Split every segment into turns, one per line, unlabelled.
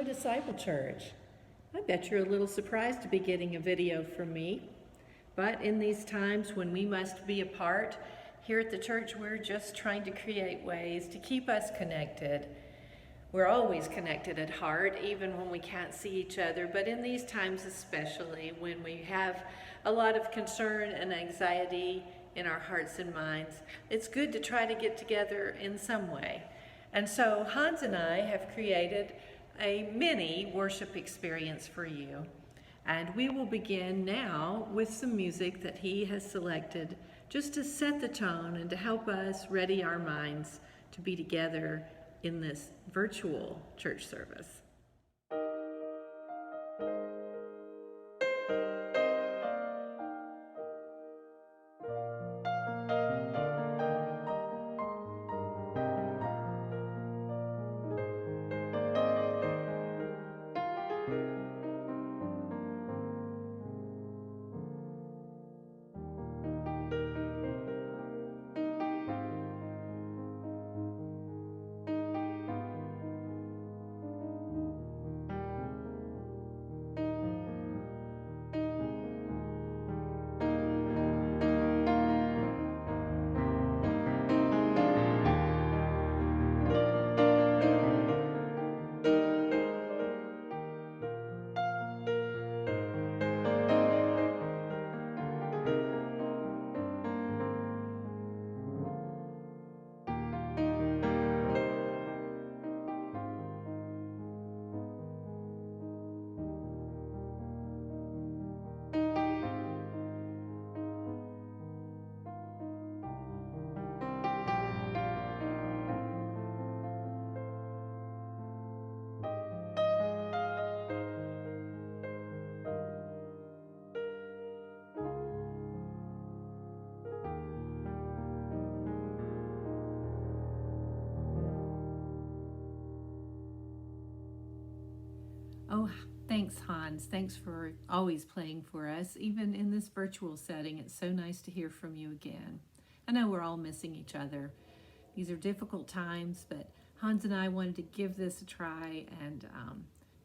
Hello, Disciple Church. I bet you're a little surprised to be getting a video from me. But in these times when we must be apart, here at the church we're just trying to create ways to keep us connected. We're always connected at heart, even when we can't see each other, but in these times especially, when we have a lot of concern and anxiety in our hearts and minds, it's good to try to get together in some way. And so Hans and I have created a mini worship experience for you. And we will begin now with some music that he has selected just to set the tone and to help us ready our minds to be together in this virtual church service. Oh, thanks, Hans. Thanks for always playing for us, even in this virtual setting. It's so nice to hear from you again. I know we're all missing each other. These are difficult times, but Hans and I wanted to give this a try and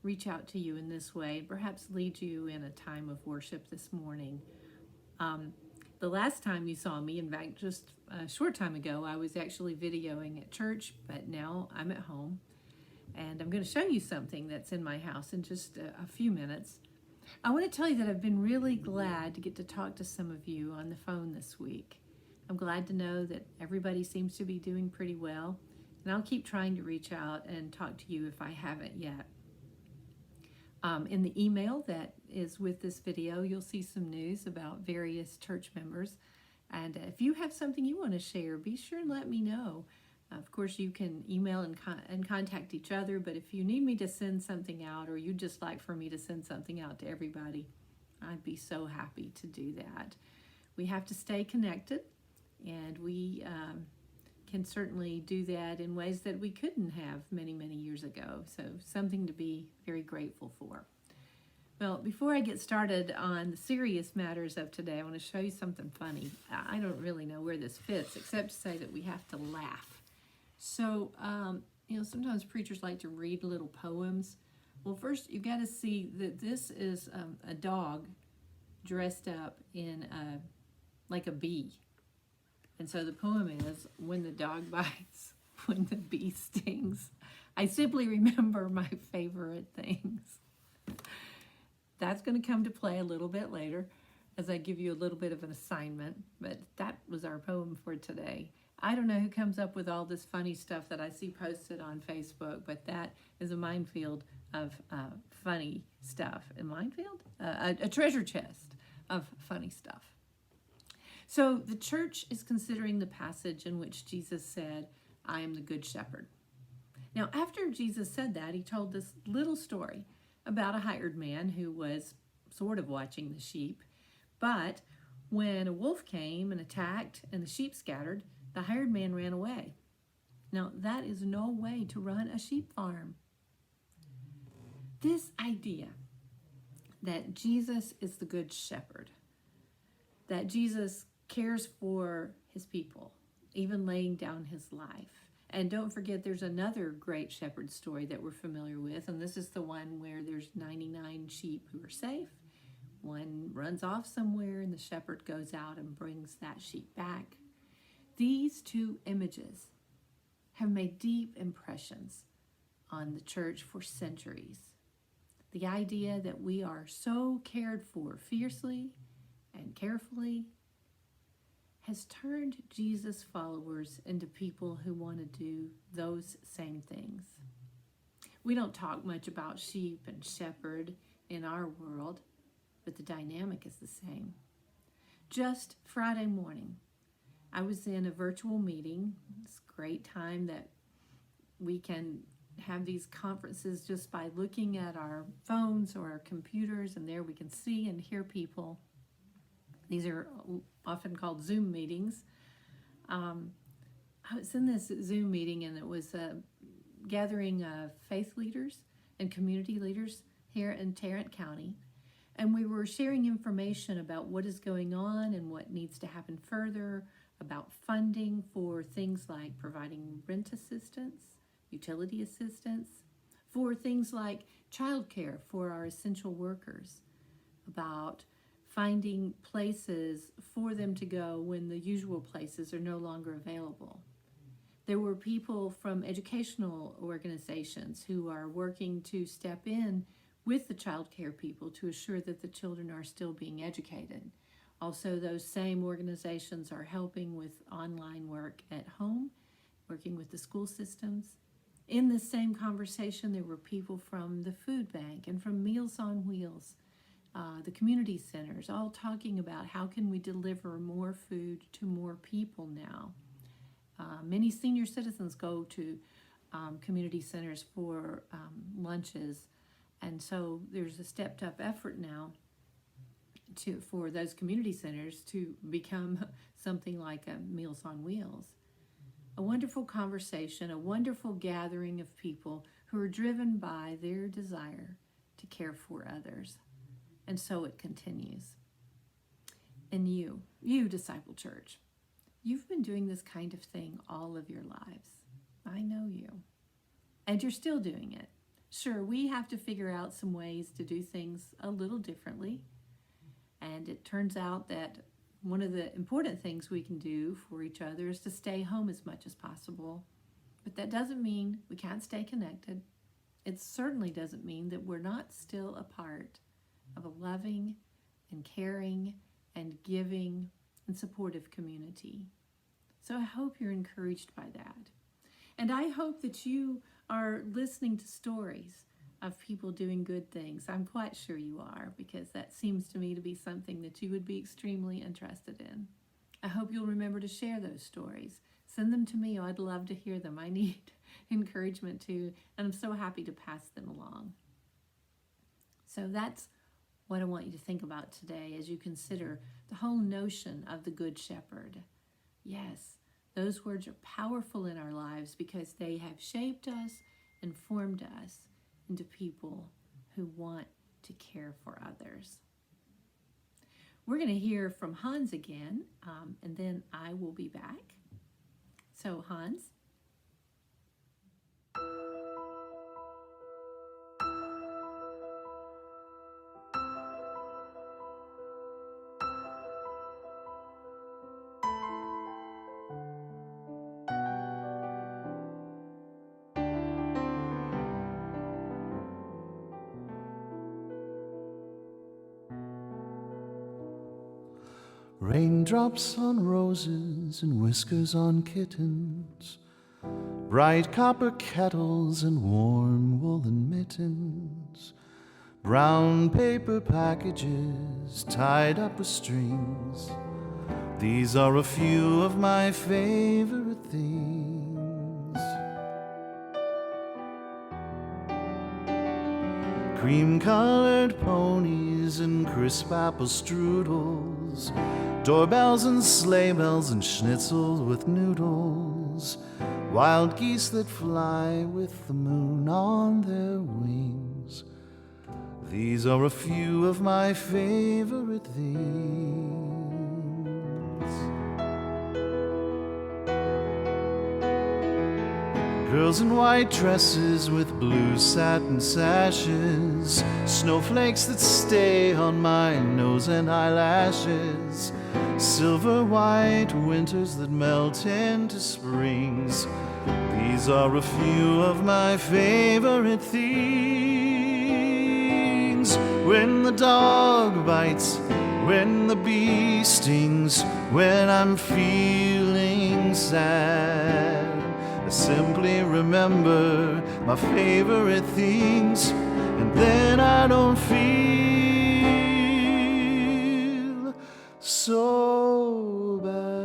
reach out to you in this way, perhaps lead you in a time of worship this morning. The last time you saw me, in fact, just a short time ago, I was actually videoing at church, but now I'm at home. And I'm going to show you something that's in my house in just a few minutes. I want to tell you that I've been really glad to get to talk to some of you on the phone this week. I'm glad to know that everybody seems to be doing pretty well, and I'll keep trying to reach out and talk to you if I haven't yet. In the email that is with this video, you'll see some news about various church members. And if you have something you want to share, be sure and let me know. Of course, you can email and contact each other, but if you need me to send something out or you'd just like for me to send something out to everybody, I'd be so happy to do that. We have to stay connected, and we can certainly do that in ways that we couldn't have many, many years ago. So something to be very grateful for. Well, before I get started on the serious matters of today, I want to show you something funny. I don't really know where this fits, except to say that we have to laugh. So, sometimes preachers like to read little poems. Well, first, you've got to see that this is a dog dressed up in like a bee. And so the poem is, when the dog bites, when the bee stings. I simply remember my favorite things. That's going to come to play a little bit later as I give you a little bit of an assignment, but that was our poem for today. I don't know who comes up with all this funny stuff that I see posted on Facebook, but that is a minefield of funny stuff. A minefield? A treasure chest of funny stuff. So the church is considering the passage in which Jesus said, "I am the good shepherd." Now, after Jesus said that, he told this little story about a hired man who was sort of watching the sheep, but when a wolf came and attacked and the sheep scattered, the hired man ran away. Now, that is no way to run a sheep farm. This idea that Jesus is the good shepherd, that Jesus cares for his people, even laying down his life, And don't forget, there's another great shepherd story that we're familiar with, and this is the one where there's 99 sheep who are safe. One runs off somewhere, and the shepherd goes out and brings that sheep back. These two images have made deep impressions on the church for centuries. The idea that we are so cared for fiercely and carefully has turned Jesus' followers into people who want to do those same things. We don't talk much about sheep and shepherd in our world, but the dynamic is the same. Just Friday morning, I was in a virtual meeting. It's a great time that we can have these conferences just by looking at our phones or our computers, and there we can see and hear people. These are often called Zoom meetings. I was in this Zoom meeting, and it was a gathering of faith leaders and community leaders here in Tarrant County. And we were sharing information about what is going on and what needs to happen further, about funding for things like providing rent assistance, utility assistance, for things like childcare for our essential workers, about finding places for them to go when the usual places are no longer available. There were people from educational organizations who are working to step in with the child care people to assure that the children are still being educated. Also, those same organizations are helping with online work at home, working with the school systems. In this same conversation, there were people from the food bank and from Meals on Wheels, the community centers, all talking about how can we deliver more food to more people now. Many senior citizens go to community centers for lunches, and so there's a stepped up effort now for those community centers to become something like a Meals on Wheels. A wonderful conversation, a wonderful gathering of people who are driven by their desire to care for others. And so it continues. And you, Disciple Church, you've been doing this kind of thing all of your lives. I know you. And you're still doing it. Sure, we have to figure out some ways to do things a little differently. And it turns out that one of the important things we can do for each other is to stay home as much as possible. But that doesn't mean we can't stay connected. It certainly doesn't mean that we're not still a part of a loving and caring and giving and supportive community. So I hope you're encouraged by that. And I hope that you are listening to stories of people doing good things. I'm quite sure you are, because that seems to me to be something that you would be extremely interested in. I hope you'll remember to share those stories. Send them to me. I'd love to hear them. I need encouragement too, and I'm so happy to pass them along. So that's what I want you to think about today as you consider the whole notion of the Good Shepherd. Yes, those words are powerful in our lives because they have shaped us and formed us into people who want to care for others. We're going to hear from Hans again, and then I will be back. So, Hans.
Raindrops on roses and whiskers on kittens, bright copper kettles and warm woolen mittens, brown paper packages tied up with strings. These are a few of my favorite things. Cream-colored ponies and crisp apple strudels, doorbells and sleigh bells and schnitzel with noodles, wild geese that fly with the moon on their wings. These are a few of my favorite things. Girls in white dresses with blue satin sashes, snowflakes that stay on my nose and eyelashes, silver white winters that melt into springs. These are a few of my favorite things. When the dog bites, when the bee stings, when I'm feeling sad, I simply remember my favorite things, and then I don't feel so bad.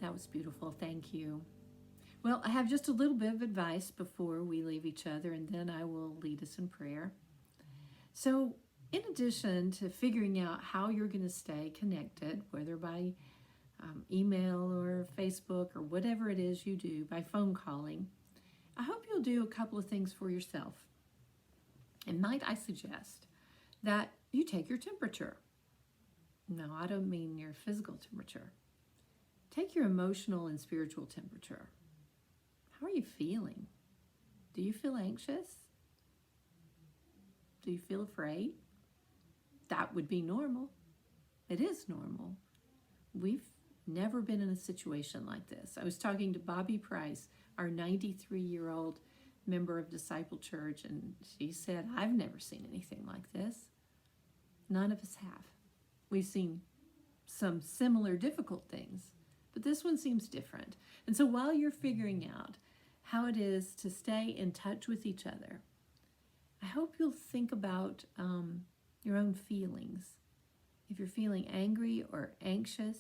That was beautiful. Thank you. Well, I have just a little bit of advice before we leave each other, and then I will lead us in prayer. So, in addition to figuring out how you're going to stay connected, whether by email or Facebook or whatever it is you do, by phone calling, I hope you'll do a couple of things for yourself. And might I suggest that you take your temperature. No, I don't mean your physical temperature. Take your emotional and spiritual temperature. How are you feeling? Do you feel anxious? Do you feel afraid? That would be normal. It is normal. We've never been in a situation like this. I was talking to Bobby Price, our 93-year-old member of Disciple Church, and she said, I've never seen anything like this. None of us have. We've seen some similar difficult things, but this one seems different. And so while you're figuring out how it is to stay in touch with each other, I hope you'll think about your own feelings. If you're feeling angry or anxious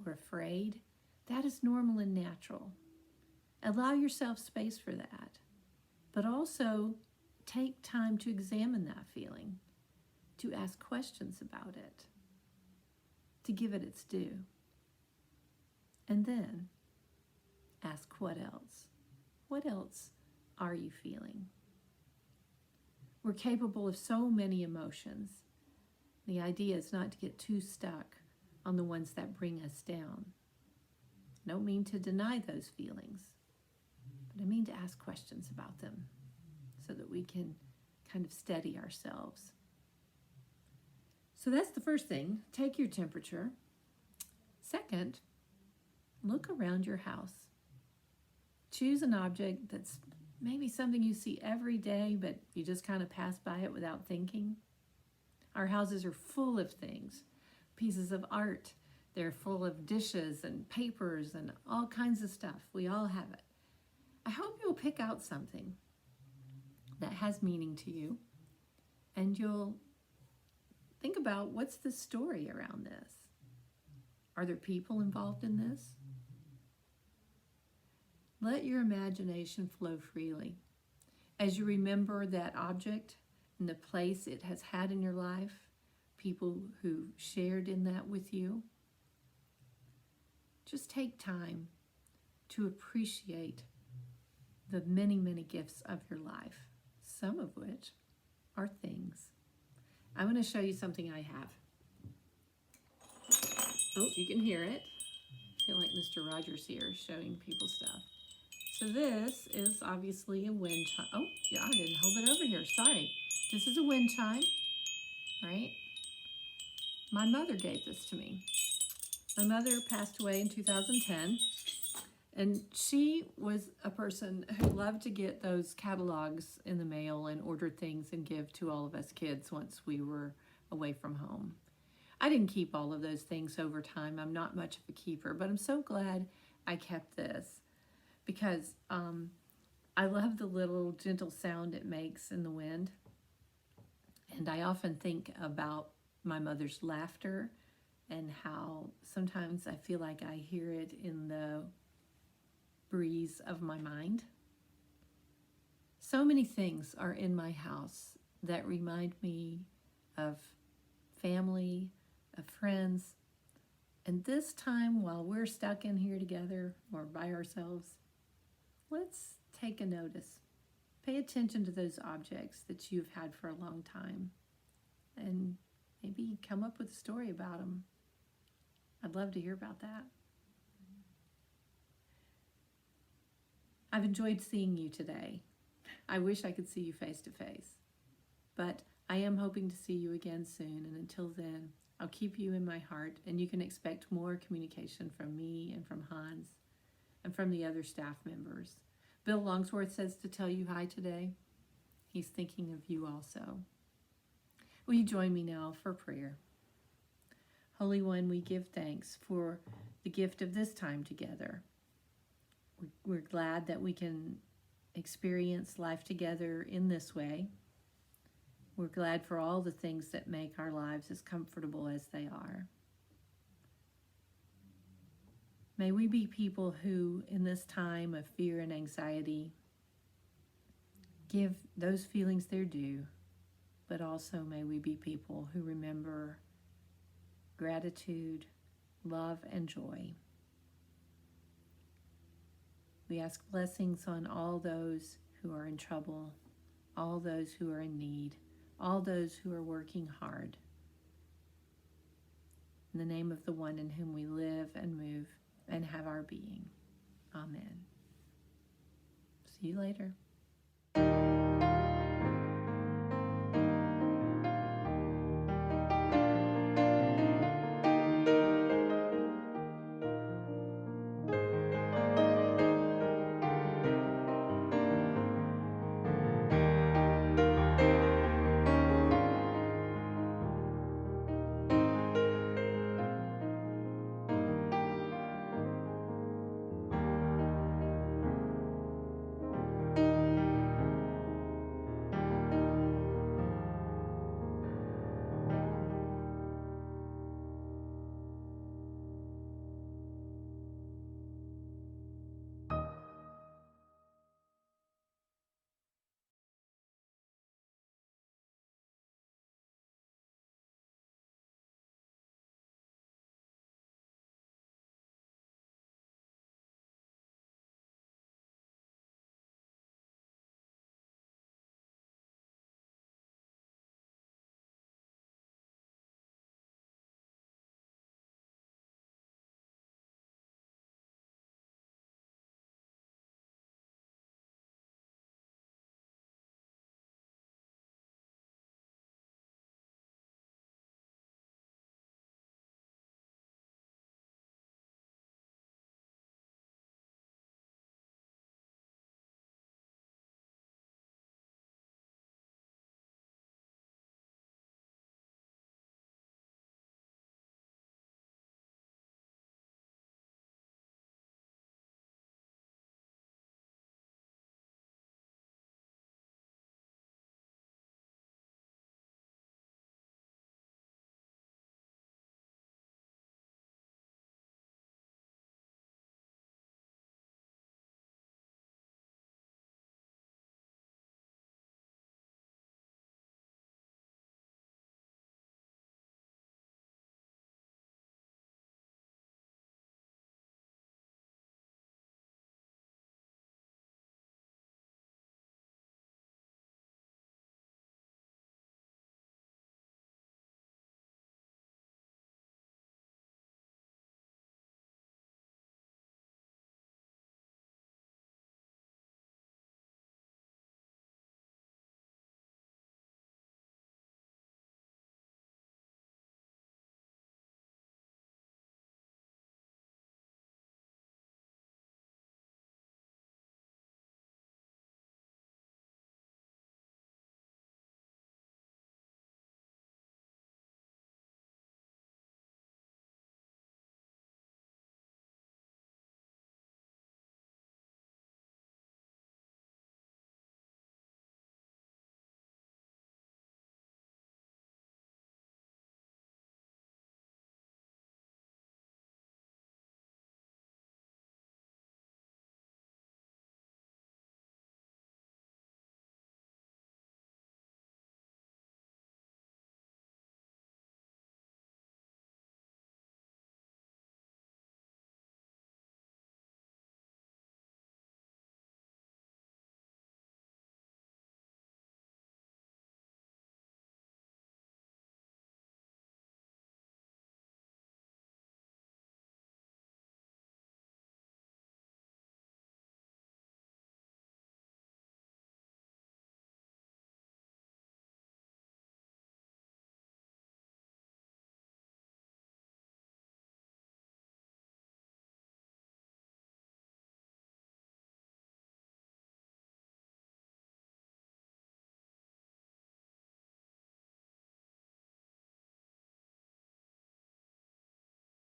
or afraid, that is normal and natural. Allow yourself space for that, but also take time to examine that feeling, to ask questions about it, to give it its due. And then ask what else? What else are you feeling? We're capable of so many emotions. The idea is not to get too stuck on the ones that bring us down. I don't mean to deny those feelings, but I mean to ask questions about them so that we can kind of steady ourselves. So that's the first thing. Take your temperature. Second, look around your house. Choose an object that's maybe something you see every day, but you just kind of pass by it without thinking. Our houses are full of things, pieces of art. They're full of dishes and papers and all kinds of stuff. We all have it. I hope you'll pick out something that has meaning to you, and you'll think about, what's the story around this? Are there people involved in this? Let your imagination flow freely as you remember that object and the place it has had in your life, people who shared in that with you. Just take time to appreciate the many, many gifts of your life, some of which are things. I'm going to show you something I have. Oh, you can hear it. I feel like Mr. Rogers here showing people stuff. So this is obviously a wind chime. Oh, yeah, I didn't hold it over here. Sorry. This is a wind chime, right? My mother gave this to me. My mother passed away in 2010, and she was a person who loved to get those catalogs in the mail and order things and give to all of us kids once we were away from home. I didn't keep all of those things over time. I'm not much of a keeper, but I'm so glad I kept this because I love the little gentle sound it makes in the wind. And I often think about my mother's laughter and how sometimes I feel like I hear it in the breeze of my mind. So many things are in my house that remind me of family, of friends. And this time, while we're stuck in here together or by ourselves, let's take a notice. Pay attention to those objects that you've had for a long time and maybe come up with a story about them. I'd love to hear about that. I've enjoyed seeing you today. I wish I could see you face to face, but I am hoping to see you again soon. And until then, I'll keep you in my heart, and you can expect more communication from me and from Hans and from the other staff members. Bill Longsworth says to tell you hi today. He's thinking of you also. Will you join me now for prayer? Holy One, we give thanks for the gift of this time together. We're glad that we can experience life together in this way. We're glad for all the things that make our lives as comfortable as they are. May we be people who, in this time of fear and anxiety, give those feelings their due, but also may we be people who remember gratitude, love, and joy. We ask blessings on all those who are in trouble, all those who are in need, all those who are working hard. In the name of the one in whom we live and move and have our being. Amen. See you later.